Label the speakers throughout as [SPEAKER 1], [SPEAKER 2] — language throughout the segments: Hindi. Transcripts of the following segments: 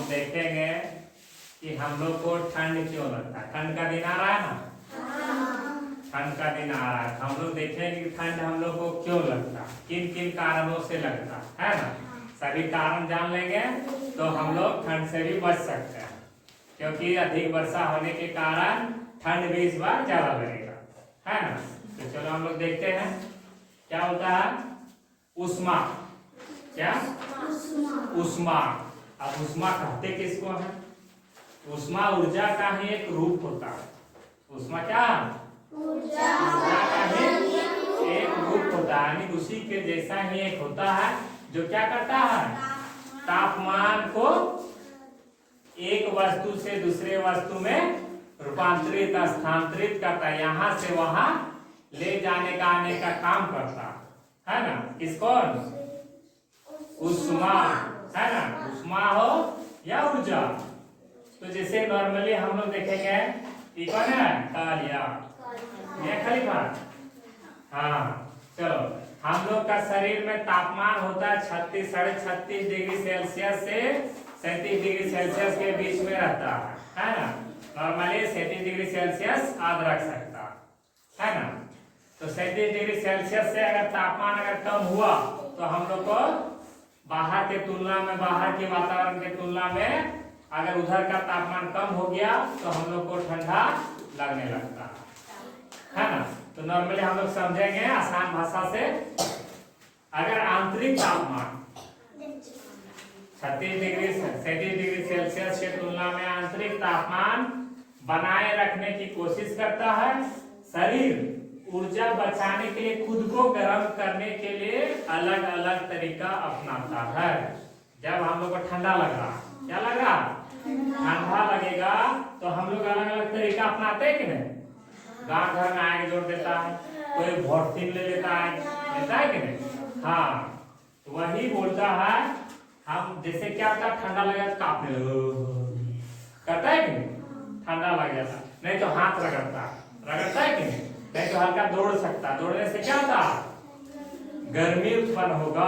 [SPEAKER 1] हम देखेंगे कि हम लोग को ठंड क्यों लगता है। ठंड का दिन आ रहा है ना, ठंड का दिन आ रहा है। हम लोग देखेंगे कि ठंड हम लोग को क्यों लगता है, किन किन कारणों से लगता है ना। सभी कारण जान लेंगे तो हम लोग ठंड से भी बच सकते हैं, क्योंकि अधिक वर्षा होने के कारण ठंड भी इस बार ज्यादा लगेगा, है ना। तो चलो हम लोग देखते हैं क्या होता है। ऊष्मा, क्या ऊष्मा। अब ऊष्मा कहते किसको है? ऊष्मा ऊर्जा का ही एक रूप होता है। ऊष्मा क्या? ऊर्जा का ही एक रूप होता है, यानी उसी के जैसा ही एक होता है जो क्या करता है, तापमान को एक वस्तु से दूसरे वस्तु में रूपांतरित स्थानांतरित करता है, यहाँ से वहां ले जाने का आने का काम करता है ना। किसको? ऊष्मा, है ना। ऊष्मा हो या ऊर्जा। तो जैसे नॉर्मली हम लोग देखेंगे ये कौन है, कालिया, ये खलीफा। हाँ चलो, हम लोग का शरीर में तापमान होता है 36 साढ़े 36 डिग्री सेल्सियस से 37 डिग्री सेल्सियस के बीच में रहता है ना। नॉर्मली 37 डिग्री सेल्सियस आद रख सकता है ना। तो 37 डिग्री सेल्सियस से अगर तापमान अगर कम हुआ तो हम लोग को बाहर के तुलना में, बाहर के वातावरण के तुलना में अगर उधर का तापमान कम हो गया तो हम लोग को ठंडा लगने लगता है ना। तो नॉर्मली हम लोग समझेंगे आसान भाषा से, अगर आंतरिक तापमान 37 डिग्री सेल्सियस के तुलना में आंतरिक तापमान बनाए रखने की कोशिश करता है, शरीर ऊर्जा बचाने के लिए खुद को गर्म करने के लिए अलग अलग तरीका अपनाता है। जब हम लोग को ठंडा लग रहा, क्या लग रहा, ठंडा लगेगा तो हम लोग अलग अलग तरीका अपनाते हैं कि नहीं। गाँव घर में आग जोड़ देता है, कोई भोरतीन ले लेता है कि नहीं। हाँ तो वही बोलता है, हम जैसे क्या होता है, ठंडा लगा तो कांपने करता है कि नहीं, ठंडा लग जाता, नहीं तो हाथ रगड़ता है कि नहीं तो हल्का दौड़ सकता, दौड़ने से क्या होता, गर्मी उत्पन्न होगा,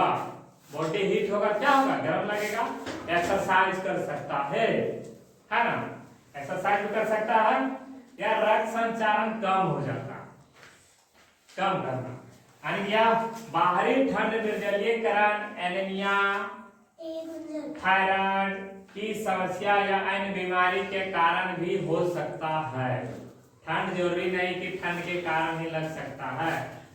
[SPEAKER 1] बॉडी हीट होगा, क्या होगा, गर्म लगेगा। एक्सरसाइज कर सकता है ना, एक्सरसाइज भी कर सकता है, या रक्त संचारण कम हो जाता, कम करना, यानी या बाहरी ठंड निर्जलीकरण, एनीमिया, थायराइड की समस्या या अन्य बीमारी के कारण भी हो सकता है। ठंड जरूरी नहीं कि ठंड के कारण ही लग सकता है।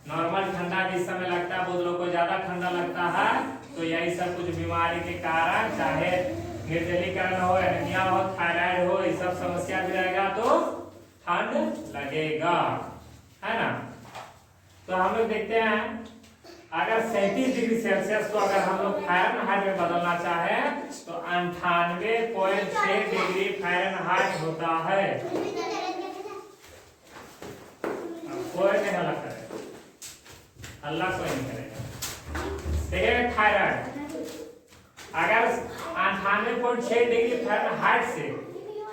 [SPEAKER 1] नॉर्मल ठंडा जिस समय लगता है, बहुत लोगों को ज्यादा ठंडा लगता है, तो यही सब कुछ बीमारी के कारण, चाहे निर्जलीकरण हो, एनीमिया हो, थायराइड हो, ये सब समस्या भी रहेगा तो ठंड लगेगा, है ना। तो हम लोग देखते हैं, अगर 37 डिग्री सेल्सियस को अगर हम लोग फ़ारेनहाइट में बदलना चाहे तो 98.6 डिग्री फ़ारेनहाइट होता है। कोई नहीं हल्ला करेगा, हल्ला कोई नहीं करेगा। देखिए थायराइड अगर 98.6 डिग्री फ़ारेनहाइट से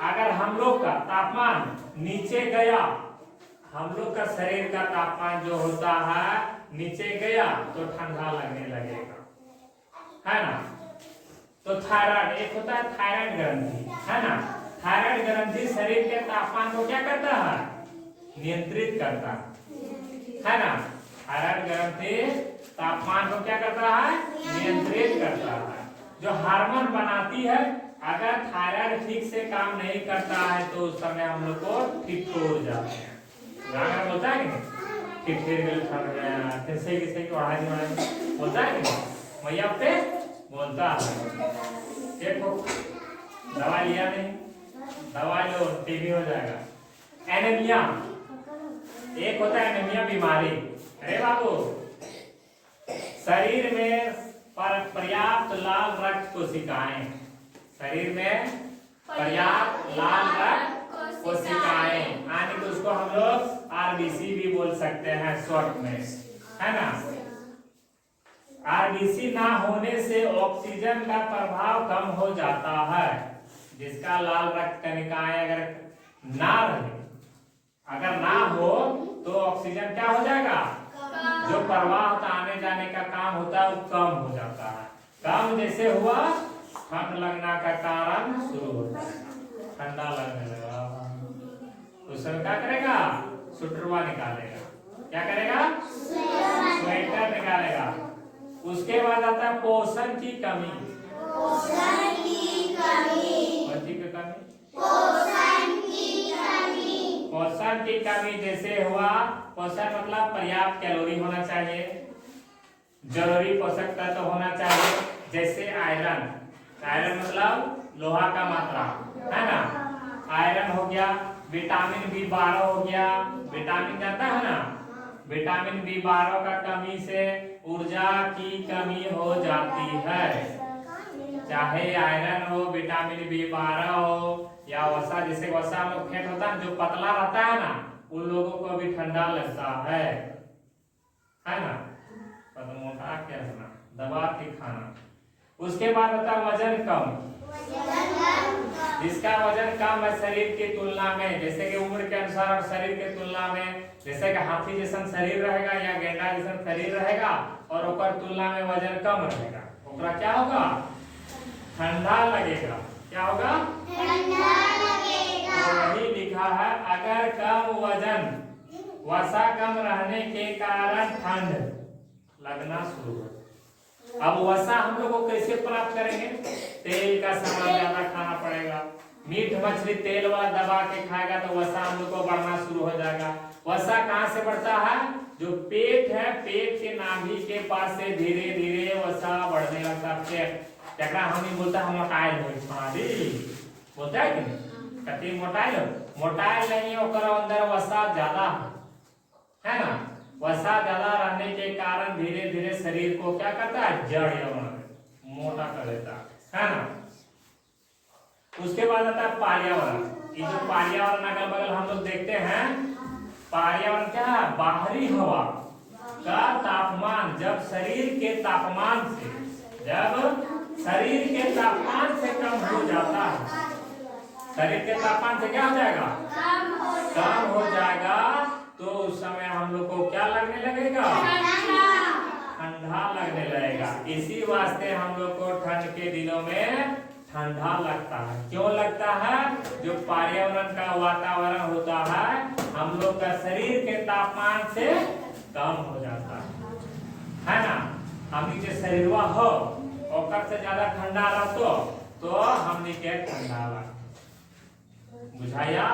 [SPEAKER 1] अगर हम लोग का तापमान नीचे गया, हम लोग का शरीर का तापमान जो होता है नीचे गया तो ठंडा लगने लगेगा, है ना। तो थायराइड एक होता है, थायराइड ग्रंथि, है ना। थायराइड ग्रंथि शरीर के तापमान को क्या करता है, नियंत्रित करता है ना। थायराइड ग्रंथि तापमान को क्या करता है, नियंत्रित करता है। जो हार्मोन बनाती है, अगर थायराइड ठीक से काम नहीं करता है तो उस समय हम लोग को ठिठुर जाते हैं। गाना बोलता है कि ठिठुर गए सही बोलता है कि मैया पे बोलता है। देखो दवा लिया नहीं, दवा लो टीबी हो जाएगा। एनीमिया एक होता है, एनीमिया बीमारी। अरे बाबू, शरीर में पर्याप्त लाल रक्त कोशिकाएं, शरीर में पर्याप्त लाल रक्त कोशिकाएं, यानी कि उसको हम लोग आरबीसी भी बोल सकते हैं शॉर्ट में, है ना। आरबीसी ना होने से ऑक्सीजन का प्रभाव कम हो जाता है। जिसका लाल रक्त कणिकाएं अगर ना रहे, अगर ना हो तो ऑक्सीजन क्या हो जाएगा, जो प्रवाह होता आने जाने का काम होता है वो कम हो जाता है। कम जैसे हुआ ठंड लगना का कारण शुरू हो जाएगा, ठंडा लगने लगा। उस समय क्या करेगा, स्वेटरवा निकालेगा। क्या करेगा, स्वेटर निकालेगा। उसके बाद आता है पोषण की कमी।
[SPEAKER 2] पोषण की कमी।
[SPEAKER 1] बच्ची की कमी,
[SPEAKER 2] पोषण की कमी।
[SPEAKER 1] पोषण की कमी जैसे हुआ, पोषण मतलब पर्याप्त कैलोरी होना चाहिए, जरूरी पोषक तत्व होना चाहिए, जैसे आयरन। आयरन मतलब लोहा का मात्रा, है ना। आयरन हो गया, विटामिन B12 हो गया, विटामिन जाता है ना, विटामिन B12 का कमी से ऊर्जा की कमी हो जाती है। चाहे आयरन हो, विटामिन B12 हो या वसा, जैसे वसा में फैट होता है जो पतला रहता है ना, उन लोगों को भी ठंडा लगता है ना। पर मोटा क्या रखना, दबा के खाना। उसके बाद आता है वजन कम। जिसका वजन कम है शरीर की तुलना में, जैसे कि उम्र के अनुसार और शरीर के तुलना में, जैसे कि हाथी जैसा शरीर रहेगा या गेंडा जैसा शरीर रहेगा और ओकर तुलना में वजन कम रहेगा, ओकरा क्या होगा, ठंडा लगेगा। क्या होगा,
[SPEAKER 2] ठंडा लगेगा।
[SPEAKER 1] तो वही लिखा है, अगर कम वजन, वसा कम रहने के कारण ठंड लगना शुरू हो। अब वसा हम लोग को कैसे प्राप्त करेंगे, तेल का सामान ज्यादा खाना पड़ेगा, मीट मछली तेल वाला दबा के खाएगा तो वसा हम लोग को बढ़ना शुरू हो जाएगा। वसा कहाँ से बढ़ता है, जो पेट है, पेट के नाभि के पास से धीरे धीरे वसा बढ़ने लगता है। जकरा हम बोलता है मोटाइल हो, बोलता है कि कति मोटाइल हो, मोटाइल नहीं, ओकर अंदर वसा ज्यादा है ना। वसा ज्यादा रहने के कारण धीरे धीरे शरीर को क्या करता है, जड़ मोटा कर देता है ना। उसके बाद आता है पर्यावरण। ये जो पर्यावरण अगल बगल हम लोग देखते हैं, पर्यावरण क्या है, बाहरी हवा का तापमान जब शरीर के तापमान से, जब शरीर के तापमान से कम हो जाता है, शरीर के तापमान से क्या हो जाएगा, कम हो जाएगा, तो उस समय हम लोग को क्या लगने लगेगा, ठंडा लगने लगेगा। इसी वास्ते हम लोग को ठंड के दिनों में ठंडा लगता है। क्यों लगता है, जो पर्यावरण का वातावरण होता है हम लोग का शरीर के तापमान से कम हो जाता है ना। हमनी के शरीरवा हो ओकर से ज्यादा ठंडा रहतो तो हमनी के ठंडा लग, बुझाया।